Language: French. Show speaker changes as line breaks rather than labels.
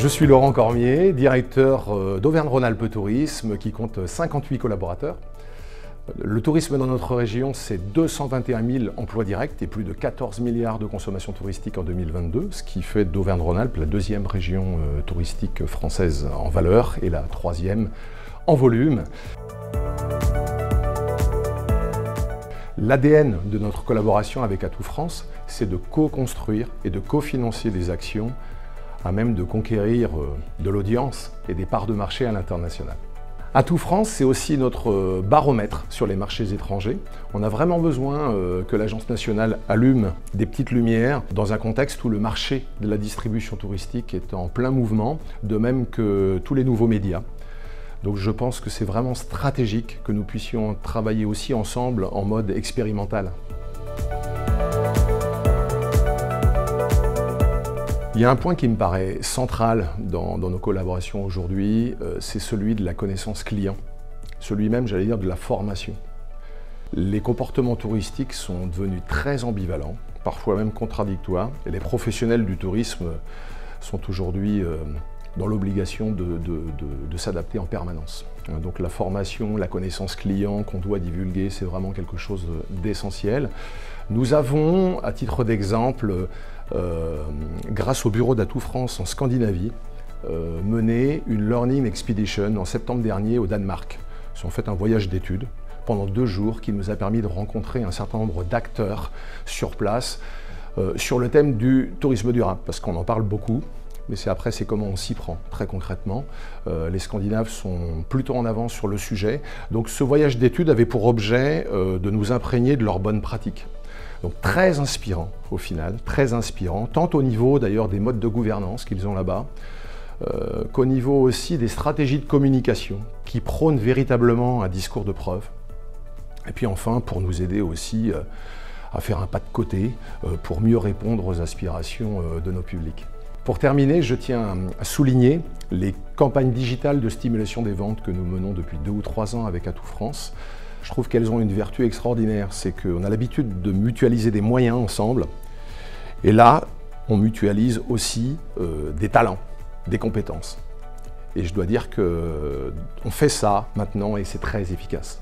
Je suis Laurent Cormier, directeur d'Auvergne-Rhône-Alpes Tourisme qui compte 58 collaborateurs. Le tourisme dans notre région, c'est 221 000 emplois directs et plus de 14 milliards de consommation touristique en 2022, ce qui fait d'Auvergne-Rhône-Alpes la deuxième région touristique française en valeur et la troisième en volume. L'ADN de notre collaboration avec Atout France, c'est de co-construire et de cofinancer des actions à même de conquérir de l'audience et des parts de marché à l'international. Atout France, c'est aussi notre baromètre sur les marchés étrangers. On a vraiment besoin que l'Agence nationale allume des petites lumières dans un contexte où le marché de la distribution touristique est en plein mouvement, de même que tous les nouveaux médias. Donc je pense que c'est vraiment stratégique que nous puissions travailler aussi ensemble en mode expérimental. Il y a un point qui me paraît central dans nos collaborations aujourd'hui, c'est celui de la connaissance client, celui même, j'allais dire, de la formation. Les comportements touristiques sont devenus très ambivalents, parfois même contradictoires, et les professionnels du tourisme sont aujourd'hui dans l'obligation de s'adapter en permanence. Donc la formation, la connaissance client qu'on doit divulguer, c'est vraiment quelque chose d'essentiel. Nous avons, à titre d'exemple, grâce au bureau d'Atout France en Scandinavie, mené une Learning Expedition en septembre dernier au Danemark. C'est en fait un voyage d'études pendant 2 jours qui nous a permis de rencontrer un certain nombre d'acteurs sur place sur le thème du tourisme durable, parce qu'on en parle beaucoup. Mais c'est comment on s'y prend, très concrètement. Les Scandinaves sont plutôt en avance sur le sujet. Donc ce voyage d'études avait pour objet de nous imprégner de leurs bonnes pratiques. Donc très inspirant au final, très inspirant, tant au niveau d'ailleurs des modes de gouvernance qu'ils ont là-bas, qu'au niveau aussi des stratégies de communication qui prônent véritablement un discours de preuve. Et puis enfin, pour nous aider aussi à faire un pas de côté pour mieux répondre aux aspirations de nos publics. Pour terminer, je tiens à souligner les campagnes digitales de stimulation des ventes que nous menons depuis 2 ou 3 ans avec Atout France. Je trouve qu'elles ont une vertu extraordinaire, c'est qu'on a l'habitude de mutualiser des moyens ensemble. Et là, on mutualise aussi des talents, des compétences. Et je dois dire qu'on fait ça maintenant et c'est très efficace.